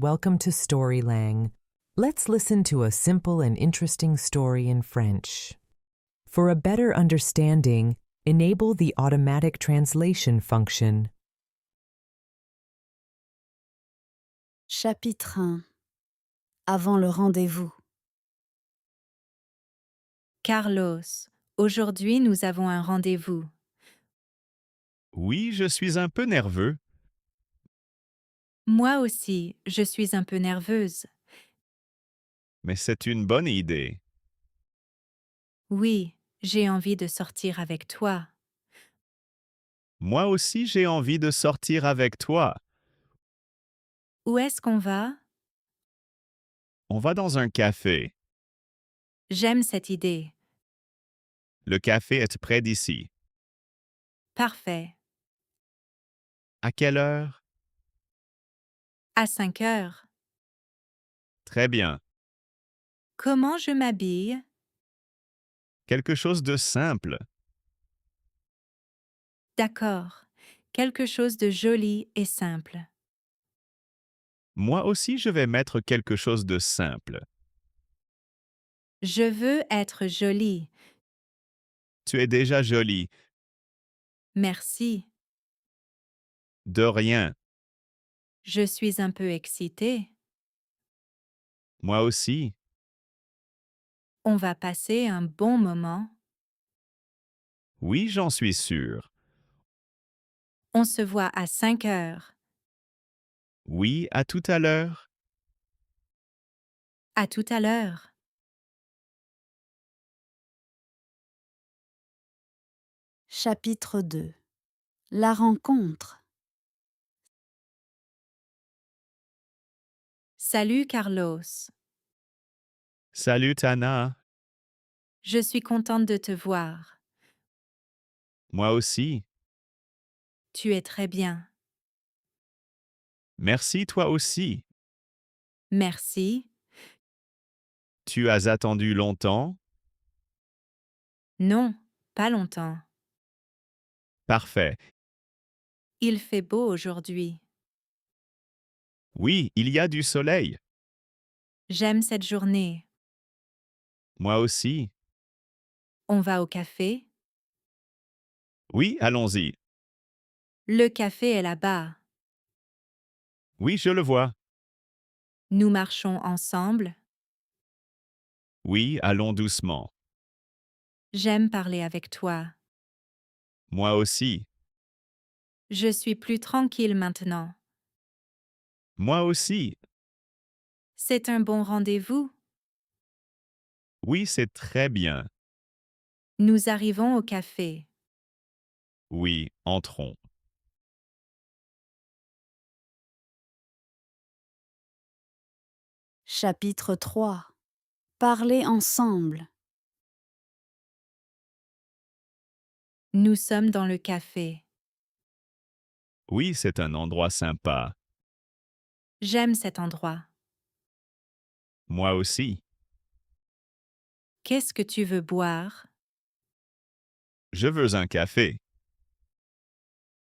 welcome to Storylang. Let's listen to a simple and interesting story in French. For a better understanding, enable the automatic translation function. Chapitre 1. Avant le rendez-vous. Carlos, aujourd'hui nous avons un rendez-vous. Oui, je suis un peu nerveux. Moi aussi, je suis un peu nerveuse. Mais c'est une bonne idée. Oui, j'ai envie de sortir avec toi. Moi aussi, j'ai envie de sortir avec toi. Où est-ce qu'on va? On va dans un café. J'aime cette idée. Le café est près d'ici. Parfait. À quelle heure? À 5 heures. Très bien. Comment je m'habille? Quelque chose de simple. D'accord. Quelque chose de joli et simple. Moi aussi, je vais mettre quelque chose de simple. Je veux être jolie. Tu es déjà jolie. Merci. De rien. Je suis un peu excitée. Moi aussi. On va passer un bon moment. Oui, j'en suis sûr. On se voit à 5 heures. Oui, à tout à l'heure. À tout à l'heure. Chapitre 2. La rencontre. Salut Carlos. Salut Tana. Je suis contente de te voir. Moi aussi. Tu es très bien. Merci toi aussi. Merci. Tu as attendu longtemps? Non, pas longtemps. Parfait. Il fait beau aujourd'hui. Oui, il y a du soleil. J'aime cette journée. Moi aussi. On va au café? Oui, allons-y. Le café est là-bas. Oui, je le vois. Nous marchons ensemble. Oui, allons doucement. J'aime parler avec toi. Moi aussi. Je suis plus tranquille maintenant. Moi aussi. C'est un bon rendez-vous. Oui, c'est très bien. Nous arrivons au café. Oui, entrons. Chapitre 3. Parler ensemble. Nous sommes dans le café. Oui, c'est un endroit sympa. J'aime cet endroit. Moi aussi. Qu'est-ce que tu veux boire? Je veux un café.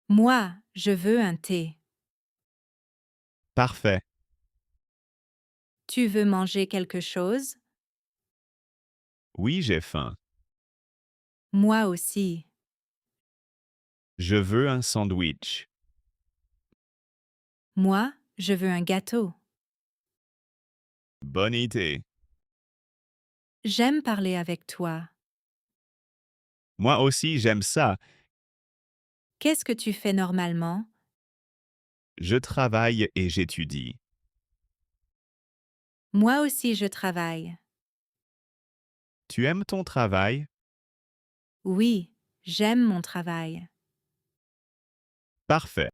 Moi, je veux un thé. Parfait. Tu veux manger quelque chose? Oui, j'ai faim. Moi aussi. Je veux un sandwich. Moi, je veux un gâteau. Bonne idée. J'aime parler avec toi. Moi aussi, j'aime ça. Qu'est-ce que tu fais normalement? Je travaille et j'étudie. Moi aussi, je travaille. Tu aimes ton travail? Oui, j'aime mon travail. Parfait.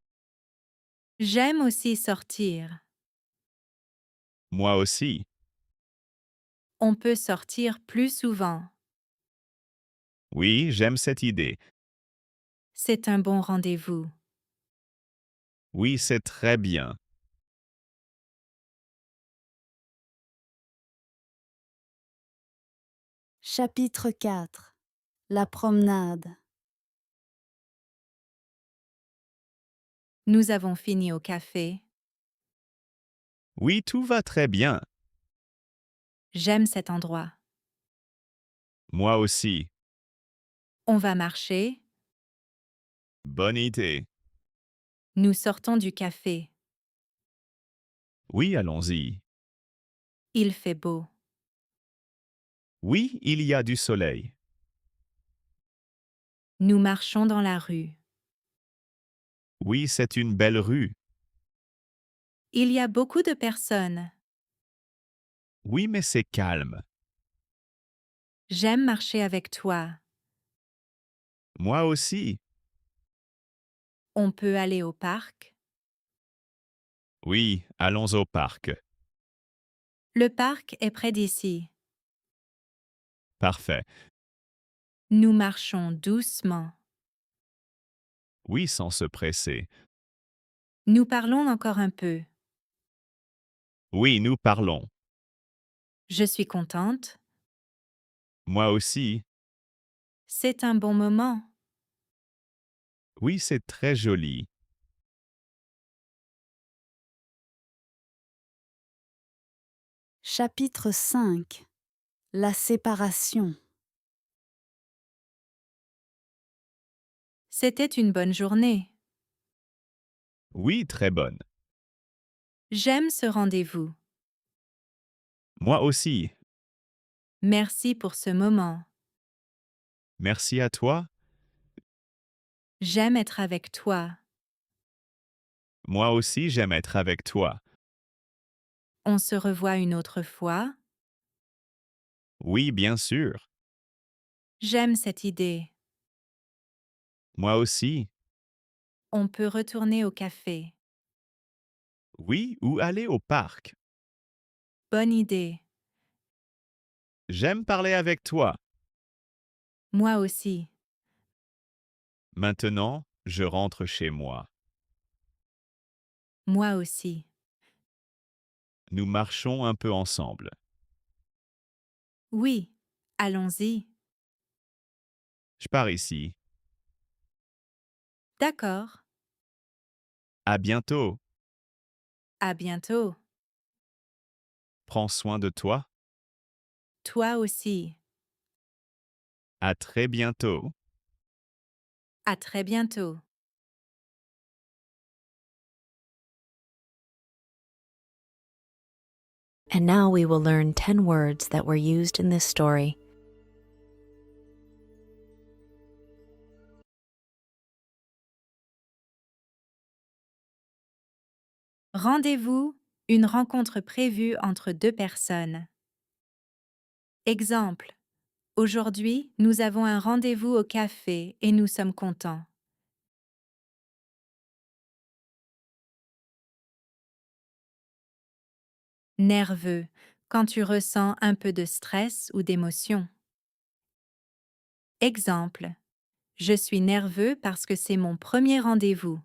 J'aime aussi sortir. Moi aussi. On peut sortir plus souvent. Oui, j'aime cette idée. C'est un bon rendez-vous. Oui, c'est très bien. Chapitre 4. La promenade. Nous avons fini au café. Oui, tout va très bien. J'aime cet endroit. Moi aussi. On va marcher. Bonne idée. Nous sortons du café. Oui, allons-y. Il fait beau. Oui, il y a du soleil. Nous marchons dans la rue. Oui, c'est une belle rue. Il y a beaucoup de personnes. Oui, mais c'est calme. J'aime marcher avec toi. Moi aussi. On peut aller au parc. Oui, allons au parc. Le parc est près d'ici. Parfait. Nous marchons doucement. Oui, sans se presser. Nous parlons encore un peu. Oui, nous parlons. Je suis contente. Moi aussi. C'est un bon moment. Oui, c'est très joli. Chapitre 5. La séparation. C'était une bonne journée. Oui, très bonne. J'aime ce rendez-vous. Moi aussi. Merci pour ce moment. Merci à toi. J'aime être avec toi. Moi aussi, j'aime être avec toi. On se revoit une autre fois. Oui, bien sûr. J'aime cette idée. Moi aussi. On peut retourner au café. Oui, ou aller au parc. Bonne idée. J'aime parler avec toi. Moi aussi. Maintenant, je rentre chez moi. Moi aussi. Nous marchons un peu ensemble. Oui. Allons-y. Je pars ici. D'accord. À bientôt. À bientôt. Prends soin de toi. Toi aussi. À très bientôt. À très bientôt. And now we will learn 10 words that were used in this story. Rendez-vous, une rencontre prévue entre deux personnes. Exemple. Aujourd'hui, nous avons un rendez-vous au café et nous sommes contents. Nerveux, quand tu ressens un peu de stress ou d'émotion. Exemple. Je suis nerveux parce que c'est mon premier rendez-vous.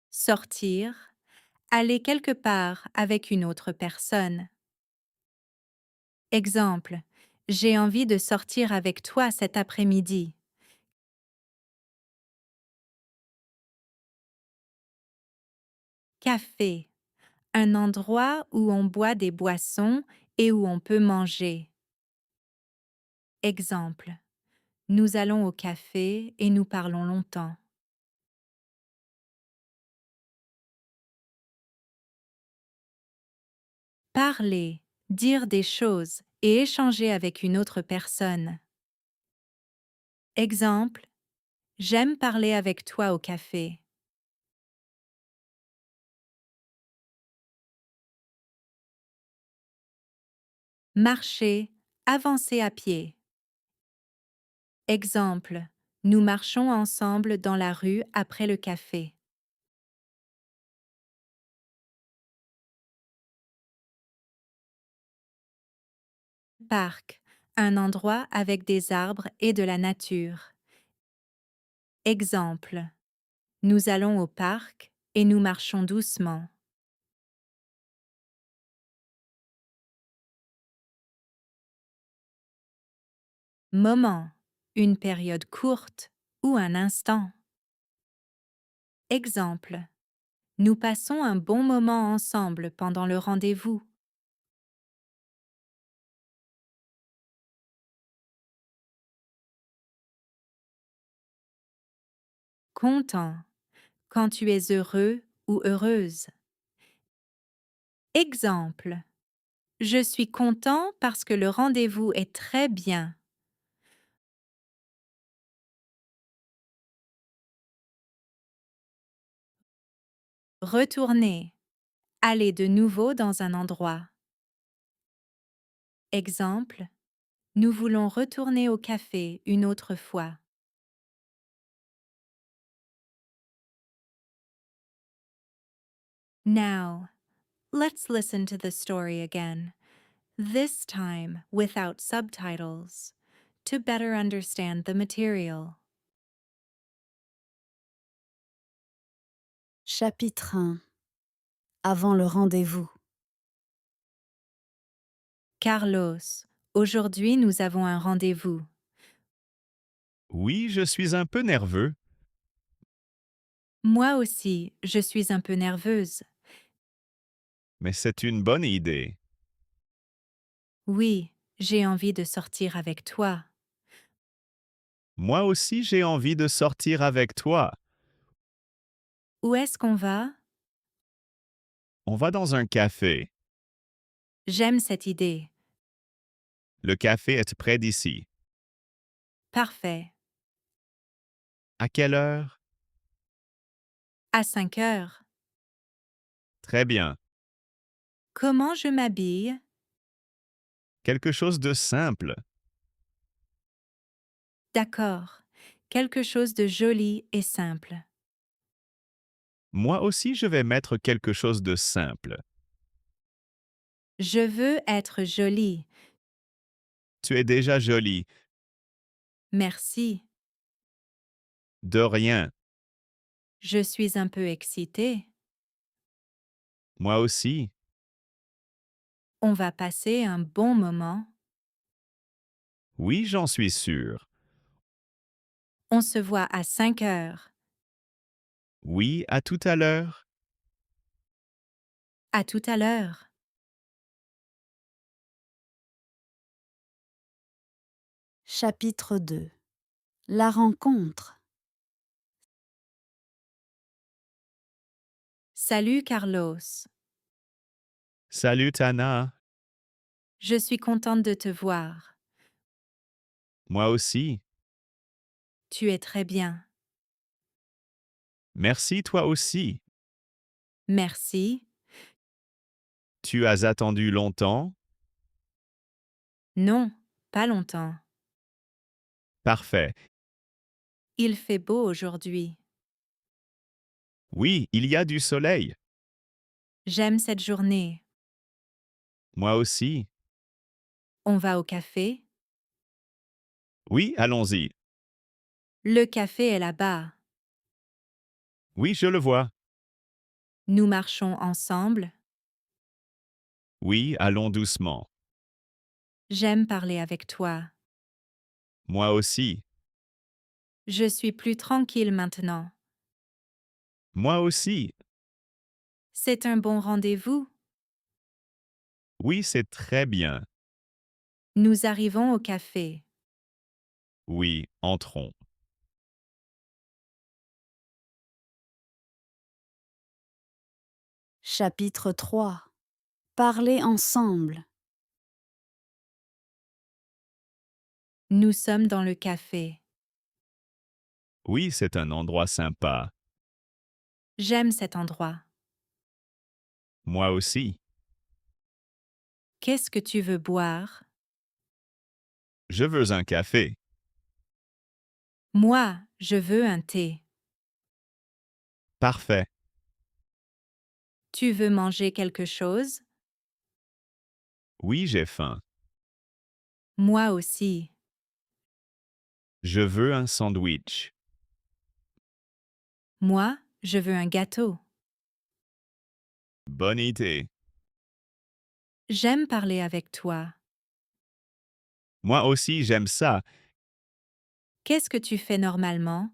Sortir, aller quelque part avec une autre personne. Exemple. J'ai envie de sortir avec toi cet après-midi. Café, un endroit où on boit des boissons et où on peut manger. Exemple. Nous allons au café et nous parlons longtemps. Parler, dire des choses et échanger avec une autre personne. Exemple. J'aime parler avec toi au café. Marcher, avancer à pied. Exemple. Nous marchons ensemble dans la rue après le café. Parc, un endroit avec des arbres et de la nature. Exemple. Nous allons au parc et nous marchons doucement. Moment, une période courte ou un instant. Exemple. Nous passons un bon moment ensemble pendant le rendez-vous. Content. Quand tu es heureux ou heureuse. Exemple. Je suis content parce que le rendez-vous est très bien. Retourner. Aller de nouveau dans un endroit. Exemple. Nous voulons retourner au café une autre fois. Now, let's listen to the story again, this time without subtitles, to better understand the material. Chapitre 1. Avant le rendez-vous. Carlos, aujourd'hui nous avons un rendez-vous. Oui, je suis un peu nerveux. Moi aussi, je suis un peu nerveuse. Mais c'est une bonne idée. Oui, j'ai envie de sortir avec toi. Moi aussi, j'ai envie de sortir avec toi. Où est-ce qu'on va? On va dans un café. J'aime cette idée. Le café est près d'ici. Parfait. À quelle heure? À 5 heures. Très bien. Comment je m'habille? Quelque chose de simple. D'accord. Quelque chose de joli et simple. Moi aussi, je vais mettre quelque chose de simple. Je veux être jolie. Tu es déjà jolie. Merci. De rien. Je suis un peu excitée. Moi aussi. On va passer un bon moment. Oui, j'en suis sûr. On se voit à 5 heures. Oui, à tout à l'heure. À tout à l'heure. Chapitre 2. La rencontre. Salut Carlos. Salut Tana. Je suis contente de te voir. Moi aussi. Tu es très bien. Merci toi aussi. Merci. Tu as attendu longtemps? Non, pas longtemps. Parfait. Il fait beau aujourd'hui. Oui, il y a du soleil. J'aime cette journée. Moi aussi. On va au café? Oui, allons-y. Le café est là-bas. Oui, je le vois. Nous marchons ensemble. Oui, allons doucement. J'aime parler avec toi. Moi aussi. Je suis plus tranquille maintenant. Moi aussi. C'est un bon rendez-vous. Oui, c'est très bien. Nous arrivons au café. Oui, entrons. Chapitre 3. Parler ensemble. Nous sommes dans le café. Oui, c'est un endroit sympa. J'aime cet endroit. Moi aussi. Qu'est-ce que tu veux boire? Je veux un café. Moi, je veux un thé. Parfait. Tu veux manger quelque chose? Oui, j'ai faim. Moi aussi. Je veux un sandwich. Moi, je veux un gâteau. Bonne idée. J'aime parler avec toi. Moi aussi, j'aime ça. Qu'est-ce que tu fais normalement?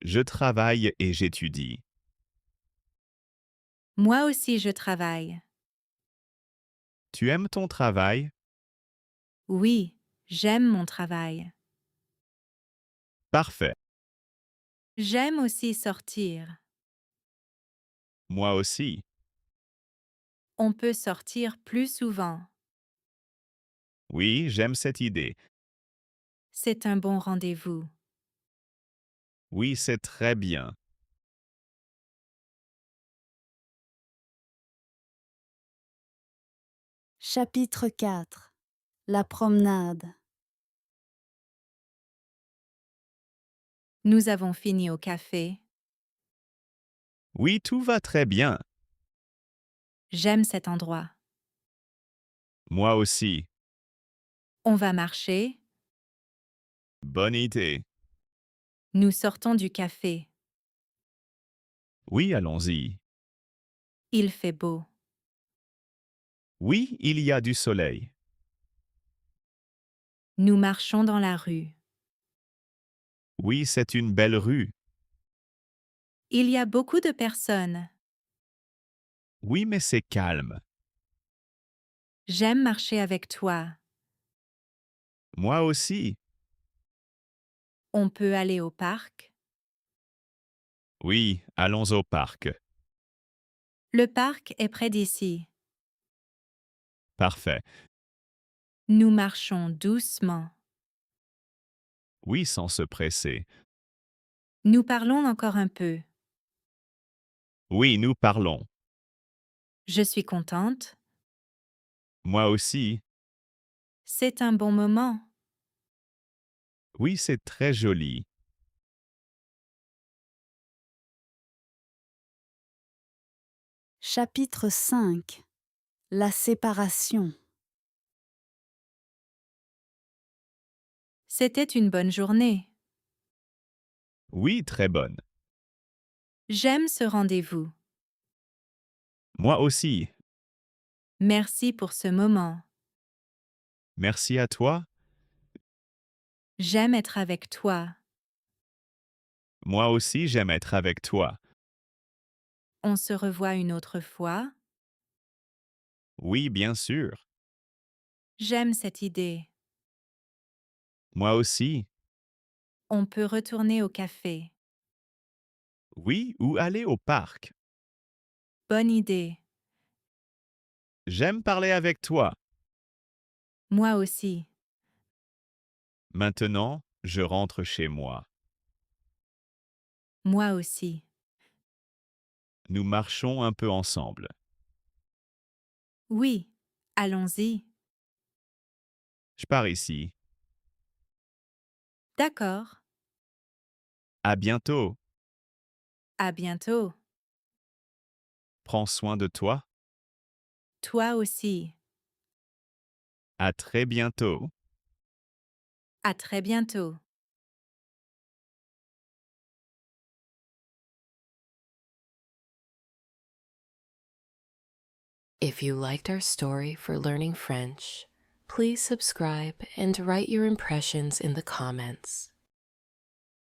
Je travaille et j'étudie. Moi aussi je travaille. Tu aimes ton travail? Oui, j'aime mon travail. Parfait. J'aime aussi sortir. Moi aussi. On peut sortir plus souvent. Oui, j'aime cette idée. C'est un bon rendez-vous. Oui, c'est très bien. Chapitre 4. La promenade. Nous avons fini au café. Oui, tout va très bien. J'aime cet endroit. Moi aussi. On va marcher. Bonne idée. Nous sortons du café. Oui, allons-y. Il fait beau. Oui, il y a du soleil. Nous marchons dans la rue. Oui, c'est une belle rue. Il y a beaucoup de personnes. Oui, mais c'est calme. J'aime marcher avec toi. Moi aussi. On peut aller au parc. Oui, allons au parc. Le parc est près d'ici. Parfait. Nous marchons doucement. Oui, sans se presser. Nous parlons encore un peu. Oui, nous parlons. Je suis contente. Moi aussi. C'est un bon moment. Oui, c'est très joli. Chapitre 5. La séparation. C'était une bonne journée. Oui, très bonne. J'aime ce rendez-vous. Moi aussi. Merci pour ce moment. Merci à toi. J'aime être avec toi. Moi aussi, j'aime être avec toi. On se revoit une autre fois. Oui, bien sûr. J'aime cette idée. Moi aussi. On peut retourner au café. Oui, ou aller au parc. Bonne idée. J'aime parler avec toi. Moi aussi. Maintenant, je rentre chez moi. Moi aussi. Nous marchons un peu ensemble. Oui. Allons-y. Je pars ici. D'accord. À bientôt. À bientôt. Prends soin de toi. Toi aussi. À très bientôt. À très bientôt. If you liked our story for learning French, please subscribe and write your impressions in the comments.